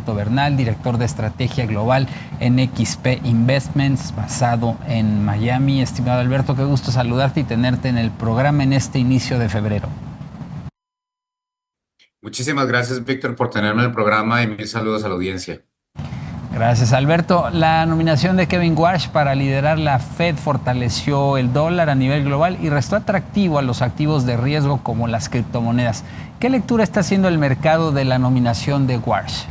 Alberto Bernal, director de estrategia global en XP Investments, basado en Miami. Estimado Alberto, qué gusto saludarte y tenerte en el programa en este inicio de febrero. Muchísimas gracias, Víctor, por tenerme en el programa y mil saludos a la audiencia. Gracias, Alberto. La nominación de Kevin Warsh para liderar la Fed fortaleció el dólar a nivel global y restó atractivo a los activos de riesgo como las criptomonedas. ¿Qué lectura está haciendo el mercado de la nominación de Warsh?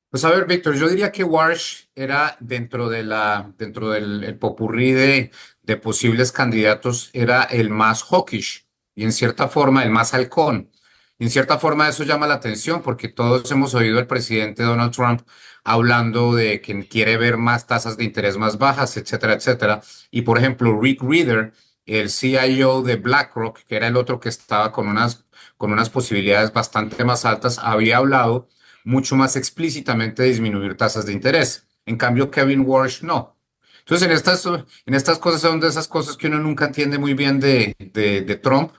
Pues a ver, Víctor, yo diría que Warsh era dentro del el popurrí de posibles candidatos, era el más hawkish y en cierta forma el más halcón. Y en cierta forma eso llama la atención porque todos hemos oído al presidente Donald Trump hablando de que quiere ver más tasas de interés más bajas, etcétera, etcétera. Y por ejemplo, Rick Rieder, el CIO de BlackRock, que era el otro que estaba con unas posibilidades bastante más altas, había hablado mucho más explícitamente disminuir tasas de interés. En cambio, Kevin Warsh no. Entonces, en estas cosas son de esas cosas que uno nunca entiende muy bien de Trump,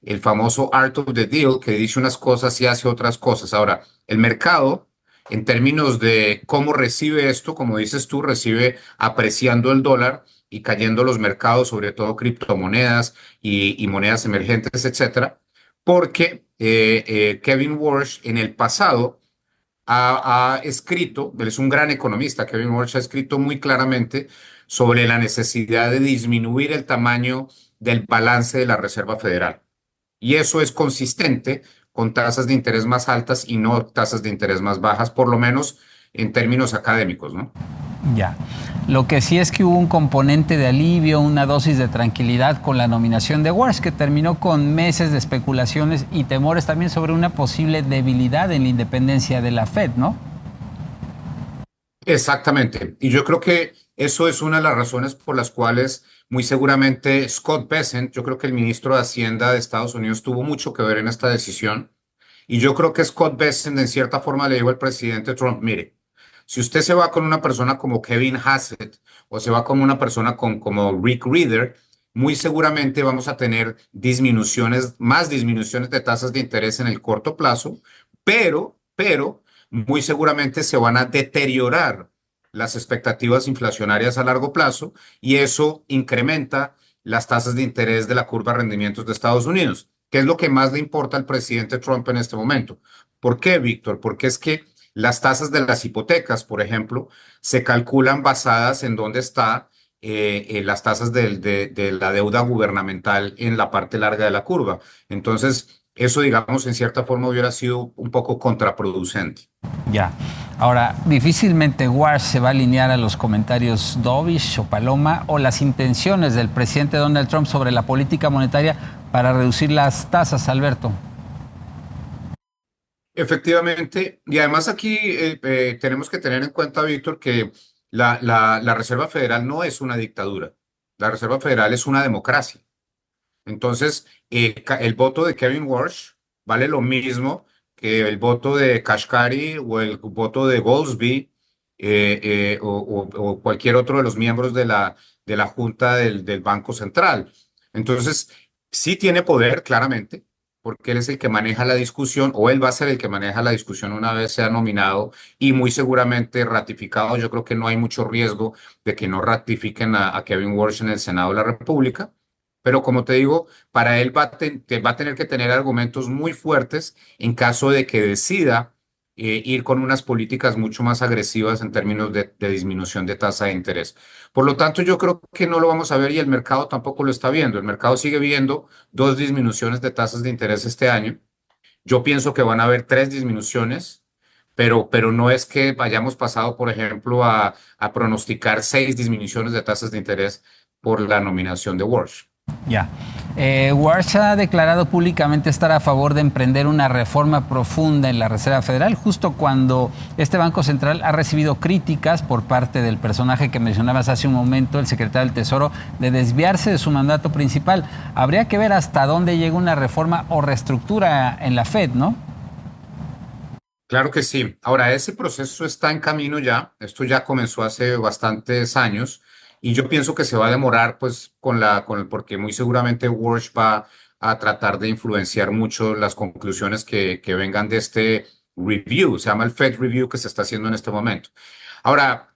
el famoso art of the deal, que dice unas cosas y hace otras cosas. Ahora, el mercado, en términos de cómo recibe esto, como dices tú, recibe apreciando el dólar y cayendo los mercados, sobre todo criptomonedas y monedas emergentes, etcétera, porque Kevin Warsh en el pasado ha escrito, él es un gran economista, Kevin Warsh ha escrito muy claramente sobre la necesidad de disminuir el tamaño del balance de la Reserva Federal. Y eso es consistente con tasas de interés más altas y no tasas de interés más bajas, por lo menos en términos académicos, ¿no? Ya. Lo que sí es que hubo un componente de alivio, una dosis de tranquilidad con la nominación de Warsh, que terminó con meses de especulaciones y temores también sobre una posible debilidad en la independencia de la Fed, ¿no? Exactamente. Y yo creo que eso es una de las razones por las cuales muy seguramente Scott Bessent, yo creo que el ministro de Hacienda de Estados Unidos tuvo mucho que ver en esta decisión. Y yo creo que Scott Bessent en cierta forma le dijo al presidente Trump, mire, si usted se va con una persona como Kevin Hassett o se va con una persona como Rick Rieder, muy seguramente vamos a tener más disminuciones de tasas de interés en el corto plazo, pero muy seguramente se van a deteriorar las expectativas inflacionarias a largo plazo y eso incrementa las tasas de interés de la curva de rendimientos de Estados Unidos, que es lo que más le importa al presidente Trump en este momento. ¿Por qué, Víctor? Porque es que las tasas de las hipotecas, por ejemplo, se calculan basadas en dónde está las tasas de la deuda gubernamental en la parte larga de la curva. Entonces, eso, digamos, en cierta forma hubiera sido un poco contraproducente. Ya. Ahora, difícilmente Warsh se va a alinear a los comentarios dovish o paloma o las intenciones del presidente Donald Trump sobre la política monetaria para reducir las tasas, Alberto. Efectivamente, y además aquí tenemos que tener en cuenta, Víctor, que la Reserva Federal no es una dictadura. La Reserva Federal es una democracia. Entonces, el voto de Kevin Warsh vale lo mismo que el voto de Kashkari o el voto de Goldsby o cualquier otro de los miembros de la Junta del Banco Central. Entonces, sí tiene poder, claramente, porque él es el que maneja la discusión o él va a ser el que maneja la discusión una vez sea nominado y muy seguramente ratificado. Yo creo que no hay mucho riesgo de que no ratifiquen a Kevin Warsh en el Senado de la República. Pero como te digo, para él va a tener que tener argumentos muy fuertes en caso de que decida ir con unas políticas mucho más agresivas en términos de disminución de tasa de interés. Por lo tanto, yo creo que no lo vamos a ver y el mercado tampoco lo está viendo. El mercado sigue viendo dos disminuciones de tasas de interés este año. Yo pienso que van a haber tres disminuciones, pero no es que hayamos pasado, por ejemplo, a pronosticar seis disminuciones de tasas de interés por la nominación de Warsh. Ya. Warsh ha declarado públicamente estar a favor de emprender una reforma profunda en la Reserva Federal, justo cuando este Banco Central ha recibido críticas por parte del personaje que mencionabas hace un momento, el secretario del Tesoro, de desviarse de su mandato principal. Habría que ver hasta dónde llega una reforma o reestructura en la Fed, ¿no? Claro que sí. Ahora, ese proceso está en camino ya. Esto ya comenzó hace bastantes años y yo pienso que se va a demorar, pues, porque muy seguramente Warsh va a tratar de influenciar mucho las conclusiones que vengan de este Review, se llama el Fed Review que se está haciendo en este momento. Ahora,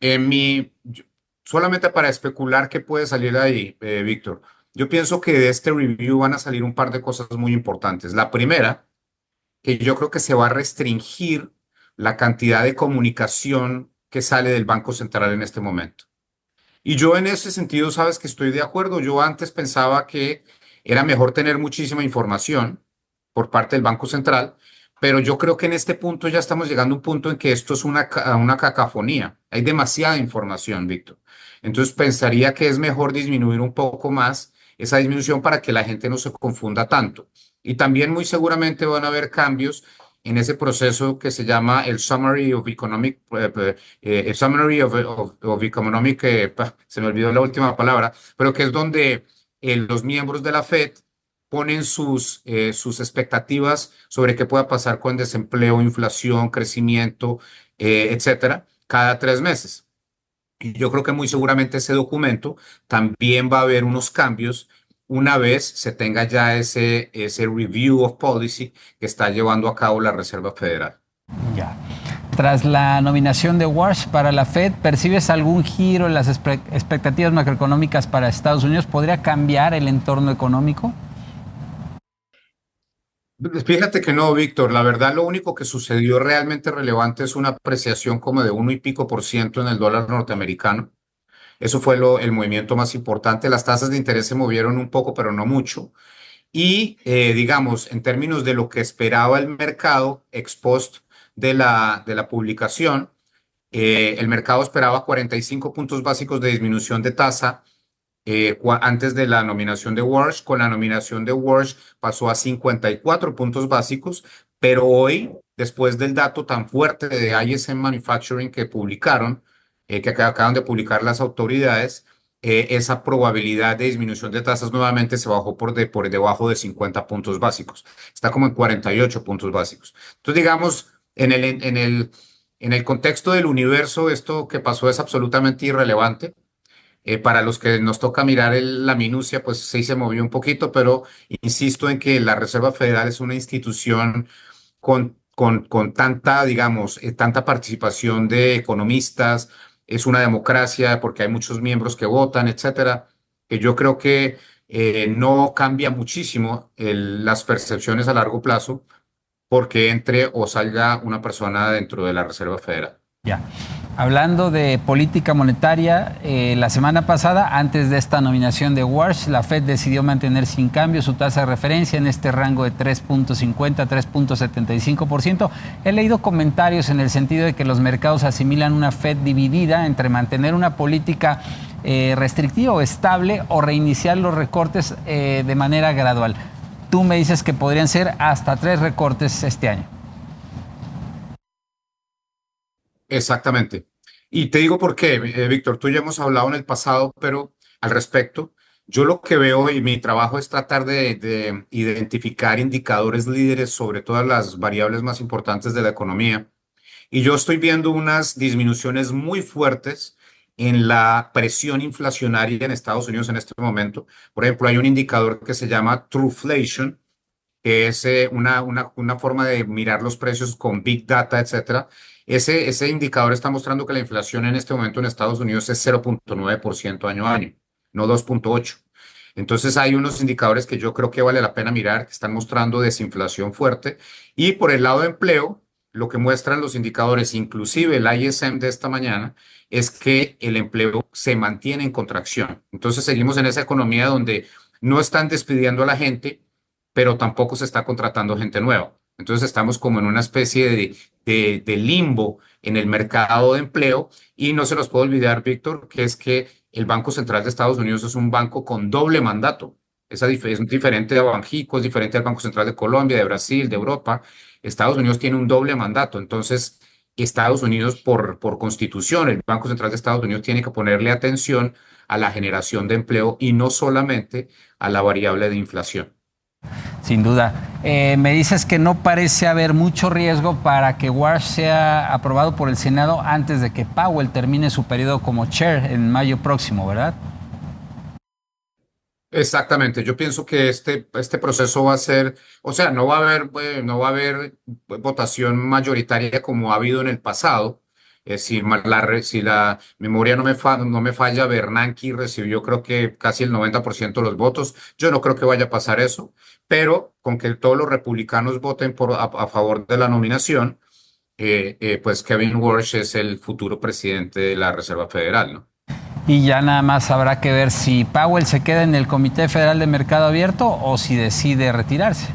solamente para especular qué puede salir de ahí, Víctor, yo pienso que de este review van a salir un par de cosas muy importantes. La primera, que yo creo que se va a restringir la cantidad de comunicación que sale del Banco Central en este momento. Y yo en ese sentido, sabes que estoy de acuerdo. Yo antes pensaba que era mejor tener muchísima información por parte del Banco Central, pero yo creo que en este punto ya estamos llegando a un punto en que esto es una cacofonía. Hay demasiada información, Víctor. Entonces pensaría que es mejor disminuir un poco más esa disminución para que la gente no se confunda tanto. Y también muy seguramente van a haber cambios en ese proceso que se llama el Summary of Economic el Summary of Economic, se me olvidó la última palabra, pero que es donde los miembros de la Fed ponen sus expectativas sobre qué pueda pasar con desempleo, inflación, crecimiento, etcétera, cada 3 meses. Y yo creo que muy seguramente ese documento también va a haber unos cambios una vez se tenga ya ese review of policy que está llevando a cabo la Reserva Federal. Ya. Tras la nominación de Warsh para la Fed, ¿percibes algún giro en las expectativas macroeconómicas para Estados Unidos? ¿Podría cambiar el entorno económico? Fíjate que no, Víctor. La verdad, lo único que sucedió realmente relevante es una apreciación como de 1 y pico % en el dólar norteamericano. Eso fue el movimiento más importante. Las tasas de interés se movieron un poco, pero no mucho. Y digamos, en términos de lo que esperaba el mercado ex post de la publicación, el mercado esperaba 45 puntos básicos de disminución de tasa antes de la nominación de Warsh. Con la nominación de Warsh pasó a 54 puntos básicos, pero hoy, después del dato tan fuerte de ISM Manufacturing que publicaron, que acaban de publicar las autoridades, esa probabilidad de disminución de tasas nuevamente se bajó por debajo de 50 puntos básicos. Está como en 48 puntos básicos. Entonces, digamos, en el contexto del universo, esto que pasó es absolutamente irrelevante. Para los que nos toca mirar la minucia, pues sí se movió un poquito, pero insisto en que la Reserva Federal es una institución con tanta, digamos, tanta participación de economistas, es una democracia porque hay muchos miembros que votan, etcétera, que yo creo que no cambia muchísimo las percepciones a largo plazo porque entre o salga una persona dentro de la Reserva Federal. Ya. Hablando de política monetaria, la semana pasada, antes de esta nominación de Warsh, la Fed decidió mantener sin cambio su tasa de referencia en este rango de 3.50 a 3.75%. He leído comentarios en el sentido de que los mercados asimilan una Fed dividida entre mantener una política restrictiva o estable o reiniciar los recortes de manera gradual. Tú me dices que podrían ser hasta 3 recortes este año. Exactamente. Y te digo por qué, Víctor, tú ya hemos hablado en el pasado, pero al respecto, yo lo que veo y mi trabajo es tratar de identificar indicadores líderes sobre todas las variables más importantes de la economía. Y yo estoy viendo unas disminuciones muy fuertes en la presión inflacionaria en Estados Unidos en este momento. Por ejemplo, hay un indicador que se llama Trueflation, que es una forma de mirar los precios con Big Data, etcétera. Ese indicador está mostrando que la inflación en este momento en Estados Unidos es 0.9% año a año, no 2.8%. Entonces hay unos indicadores que yo creo que vale la pena mirar, que están mostrando desinflación fuerte. Y por el lado de empleo, lo que muestran los indicadores, inclusive el ISM de esta mañana, es que el empleo se mantiene en contracción. Entonces seguimos en esa economía donde no están despidiendo a la gente, pero tampoco se está contratando gente nueva. Entonces estamos como en una especie de limbo en el mercado de empleo y no se nos puede olvidar, Víctor, que es que el Banco Central de Estados Unidos es un banco con doble mandato. Es diferente a Banxico, es diferente al Banco Central de Colombia, de Brasil, de Europa. Estados Unidos tiene un doble mandato. Entonces, Estados Unidos, por constitución, el Banco Central de Estados Unidos tiene que ponerle atención a la generación de empleo y no solamente a la variable de inflación. Sin duda. Me dices que no parece haber mucho riesgo para que Warsh sea aprobado por el Senado antes de que Powell termine su periodo como chair en mayo próximo, ¿verdad? Exactamente, yo pienso que este proceso va a ser, o sea, no va a haber votación mayoritaria como ha habido en el pasado. Si la memoria no me falla, Bernanke recibió creo que casi el 90% de los votos. Yo no creo que vaya a pasar eso, pero con que todos los republicanos voten a favor de la nominación, pues Kevin Warsh es el futuro presidente de la Reserva Federal, ¿no? Y ya nada más habrá que ver si Powell se queda en el Comité Federal de Mercado Abierto o si decide retirarse.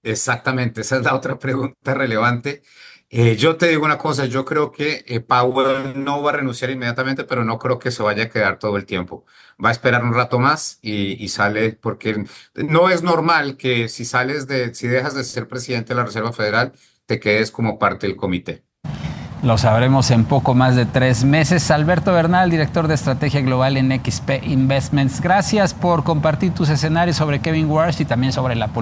Exactamente, esa es la otra pregunta relevante. Yo te digo una cosa, yo creo que Powell no va a renunciar inmediatamente, pero no creo que se vaya a quedar todo el tiempo. Va a esperar un rato más y sale, porque no es normal que si dejas de ser presidente de la Reserva Federal, te quedes como parte del comité. Lo sabremos en poco más de 3 meses. Alberto Bernal, director de estrategia global en XP Investments. Gracias por compartir tus escenarios sobre Kevin Warsh y también sobre la política.